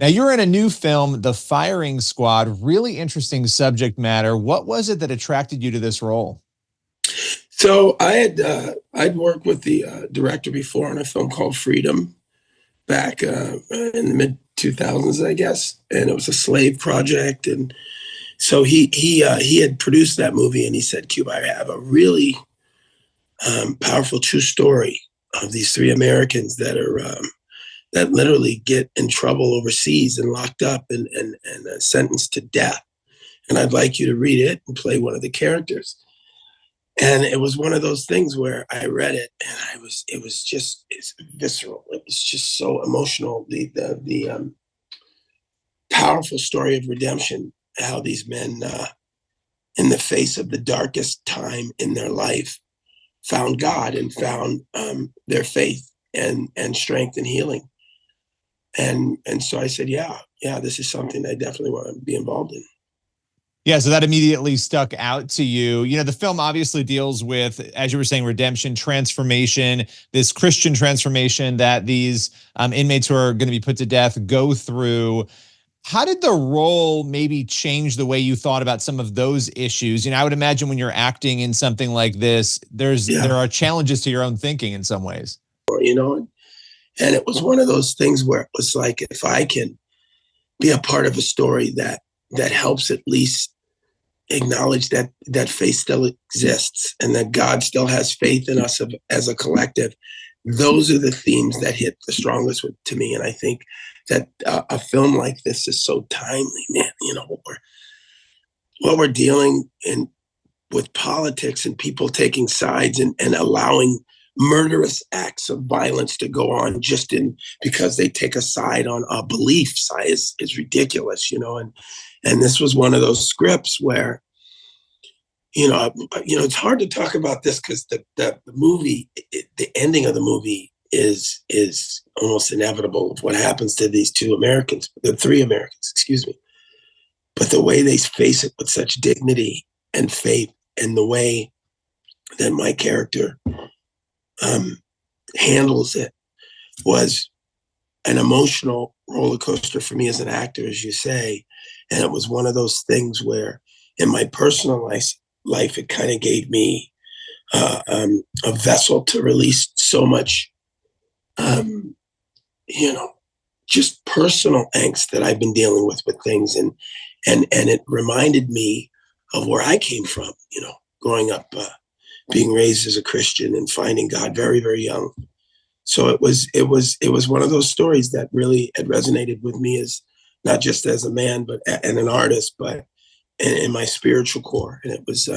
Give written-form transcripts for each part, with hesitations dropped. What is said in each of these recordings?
Now, you're in a new film, The Firing Squad. Really interesting subject matter. What was it that attracted you to this role? So I'd worked with the director before on a film called Freedom back in the mid 2000s, I guess, and it was a slave project. And so he had produced that movie, and he said, "Cuba, I have a really powerful true story of these three Americans that literally get in trouble overseas and locked up and sentenced to death. And I'd like you to read it and play one of the characters." And it was one of those things where I read it and it's visceral. It was just so emotional. The powerful story of redemption, how these men, in the face of the darkest time in their life, found God and found their faith and strength and healing. And so I said, yeah, this is something I definitely want to be involved in. Yeah, so that immediately stuck out to you. You know, the film obviously deals with, as you were saying, redemption, transformation, this Christian transformation that these inmates who are going to be put to death go through. How did the role maybe change the way you thought about some of those issues? You know, I would imagine when you're acting in something like this, there are challenges to your own thinking in some ways. You know, and it was one of those things where it was like, if I can be a part of a story that helps at least acknowledge that faith still exists and that God still has faith in us as a collective, those are the themes that hit the strongest to me. And I think that a film like this is so timely, man. You know, what we're dealing with politics and people taking sides and allowing murderous acts of violence to go on just because they take a side on a belief is ridiculous, you know. And this was one of those scripts where, you know, it's hard to talk about this because the movie, the ending of the movie is almost inevitable of what happens to these three Americans, excuse me. But the way they face it with such dignity and faith, and the way that my character handles it was an emotional roller coaster for me as an actor, as you say. And it was one of those things where in my personal life, it kind of gave me a vessel to release so much, you know, just personal angst that I've been dealing with things. And it reminded me of where I came from, you know, growing up, being raised as a Christian and finding God very, very young. So it was one of those stories that really had resonated with me as not just as a man, but and an artist, but in my spiritual core. And it was,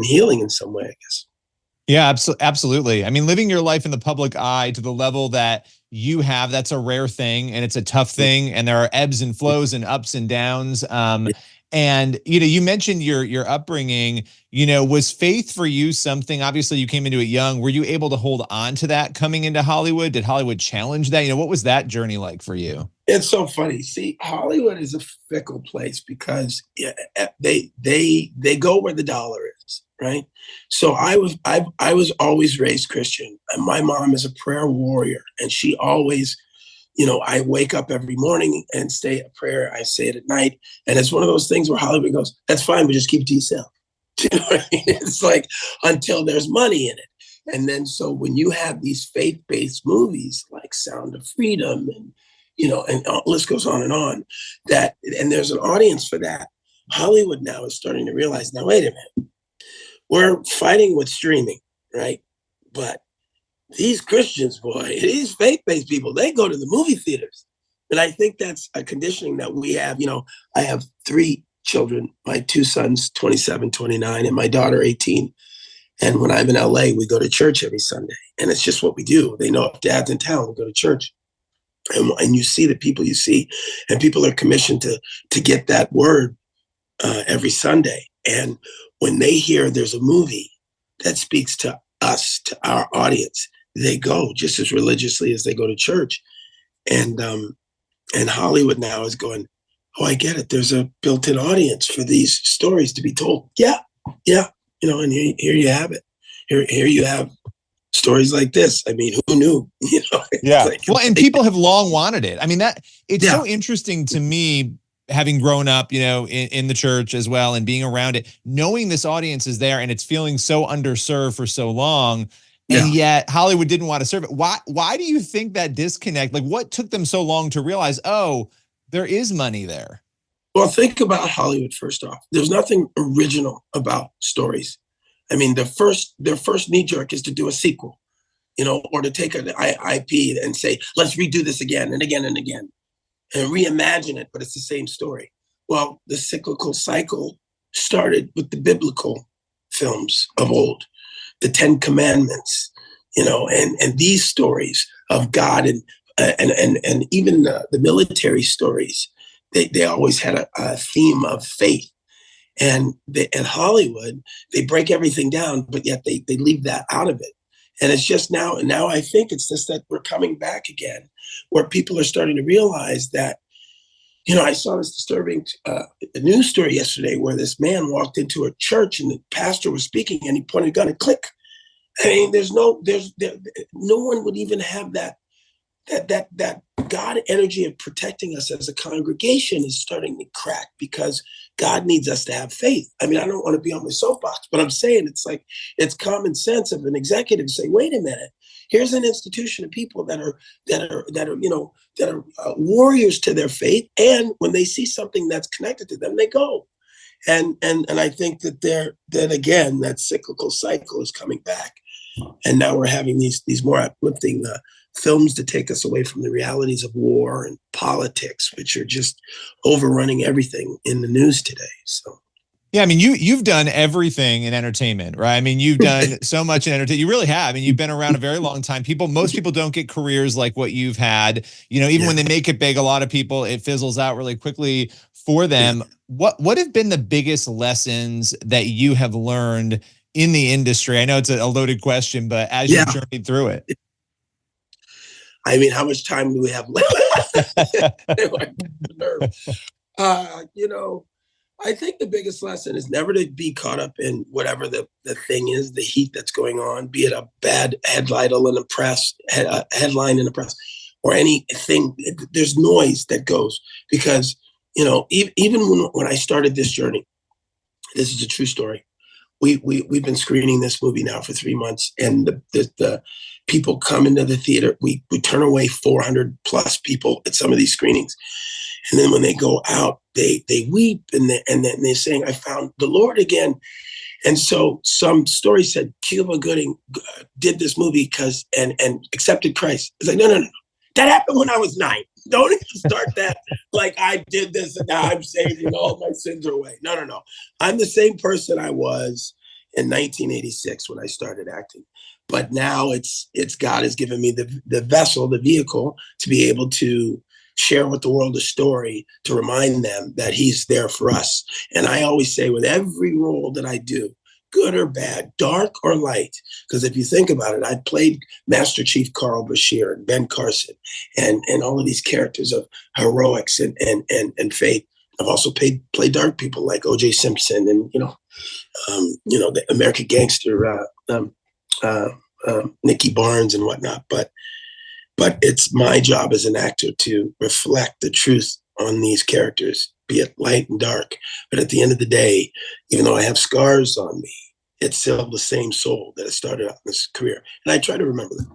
healing in some way, I guess. Yeah, absolutely. I mean, living your life in the public eye to the level that you have, that's a rare thing and it's a tough thing. And there are ebbs and flows and ups and downs. And, you know, you mentioned your upbringing, you know, was faith for you something? Obviously you came into it young. Were you able to hold on to that coming into Hollywood? Did Hollywood challenge that? You know, what was that journey like for you? It's so funny. See, Hollywood is a fickle place because they go where the dollar is, right? So I was always raised Christian, and my mom is a prayer warrior, and she always, you know, I wake up every morning and say a prayer. I say it at night, and it's one of those things where Hollywood goes, "That's fine, but just keep it to yourself." You know what I mean? It's like until there's money in it. And then so when you have these faith-based movies like Sound of Freedom and, you know, and the list goes on, and there's an audience for that. Hollywood now is starting to realize, now, wait a minute, we're fighting with streaming, right? But these Christians, boy, these faith-based people, they go to the movie theaters. And I think that's a conditioning that we have. You know, I have 3 children, my 2 sons, 27, 29, and my daughter, 18. And when I'm in LA, we go to church every Sunday. And it's just what we do. They know if dad's in town, we go to church. And you see the people you see, and people are commissioned to get that word every Sunday. And when they hear there's a movie that speaks to us, to our audience, they go just as religiously as they go to church. And Hollywood now is going, oh, I get it. There's a built-in audience for these stories to be told. Yeah. You know, and here you have it. Here you have stories like this. I mean, who knew? It's Yeah. like, Well, and people have long wanted it. I mean, that it's yeah, so interesting to me, having grown up, in the church as well and being around it, knowing this audience is there and it's feeling so underserved for so long. And yeah. yet Hollywood didn't want to serve it. Why do you think that disconnect? Like, what took them so long to realize, oh, there is money there? Well, think about Hollywood first off. There's nothing original about stories. I mean, their first knee jerk is to do a sequel, or to take an IP and say, let's redo this again and again and again and reimagine it, but it's the same story. Well, the cyclical cycle started with the biblical films of old, the Ten Commandments, and these stories of God and even the military stories. They always had a theme of faith. And at Hollywood, they break everything down, but yet they leave that out of it. And it's just now I think it's just that we're coming back again, where people are starting to realize that, I saw this disturbing news story yesterday where this man walked into a church and the pastor was speaking and he pointed a gun and click. I mean, no one would even have that God energy of protecting us as a congregation is starting to crack, because God needs us to have faith. I mean, I don't want to be on my soapbox, but I'm saying it's common sense of an executive to say, wait a minute, here's an institution of people that are warriors to their faith, and when they see something that's connected to them, they go. And I think that again, that cyclical cycle is coming back, and now we're having these more uplifting films to take us away from the realities of war and politics, which are just overrunning everything in the news today. So, yeah, I mean, you've done everything in entertainment, right? I mean, you've done so much in entertainment. You really have. I mean, you've been around a very long time. Most people don't get careers like what you've had. Even when they make it big, a lot of people, it fizzles out really quickly for them. Yeah. What have been the biggest lessons that you have learned in the industry? I know it's a loaded question, but as you've journeyed through it. I mean, how much time do we have left? I think the biggest lesson is never to be caught up in whatever the thing is, the heat that's going on, be it a bad headline in the press, or anything. There's noise that goes, because, even when I started this journey, this is a true story. We've been screening this movie now for 3 months, and the people come into the theater. We turn away 400 plus people at some of these screenings, and then when they go out, they weep, and then they're saying, "I found the Lord again." And so some story said Cuba Gooding did this movie because and accepted Christ. It's like, no. That happened when I was 9. Don't even start that like I did this and now I'm saved and all my sins are away. No. I'm the same person I was in 1986 when I started acting. But now it's God has given me the vessel, the vehicle, to be able to share with the world a story, to remind them that he's there for us. And I always say, with every role that I do, good or bad, dark or light, because if you think about it, I played Master Chief Carl Bashir and Ben Carson and all of these characters of heroics and faith. I've also played dark people like O.J. Simpson and the American Gangster, Nicky Barnes and whatnot. But it's my job as an actor to reflect the truth on these characters, be it light and dark. But at the end of the day, even though I have scars on me, it's still the same soul that I started out in this career. And I try to remember that.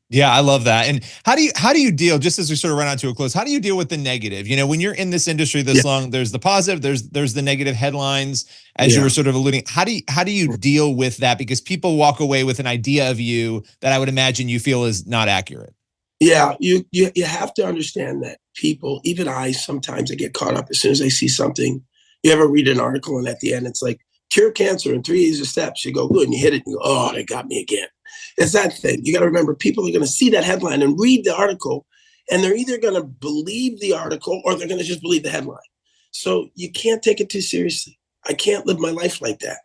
Yeah, I love that. And how do you deal, just as we sort of run out to a close, how do you deal with the negative? When you're in this industry this long, there's the positive, there's the negative headlines, as you were sort of alluding. How do you deal with that? Because people walk away with an idea of you that I would imagine you feel is not accurate. Yeah, you have to understand that people, even I get caught up as soon as I see something. You ever read an article and at the end it's like, cure cancer in 3 easy steps. You go, good, and you hit it and you go, oh, they got me again. It's that thing. You got to remember, people are going to see that headline and read the article, and they're either going to believe the article or they're going to just believe the headline. So you can't take it too seriously. I can't live my life like that.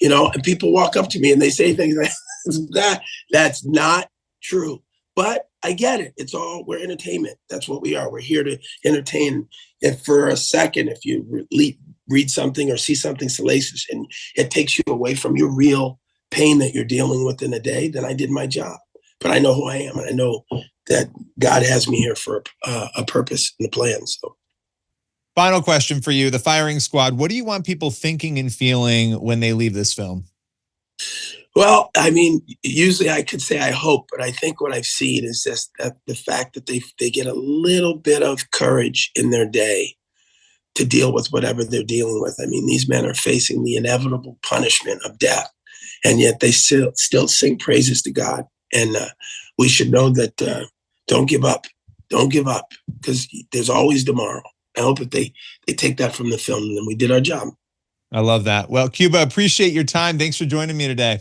And people walk up to me and they say things like, that's not true. But I get it. We're entertainment. That's what we are. We're here to entertain. If for a second, if you read something or see something salacious and it takes you away from your real pain that you're dealing with in a day, then I did my job. But I know who I am, and I know that God has me here for a purpose and a plan. So, final question for you: the firing squad. What do you want people thinking and feeling when they leave this film? well, I mean, usually I could say I hope, but I think what I've seen is just that the fact that they get a little bit of courage in their day to deal with whatever they're dealing with. I mean, these men are facing the inevitable punishment of death, and yet they still sing praises to God. And we should know that don't give up, don't give up, because there's always tomorrow. I hope that they take that from the film, and we did our job. I love that. Well, Cuba, appreciate your time. Thanks for joining me today.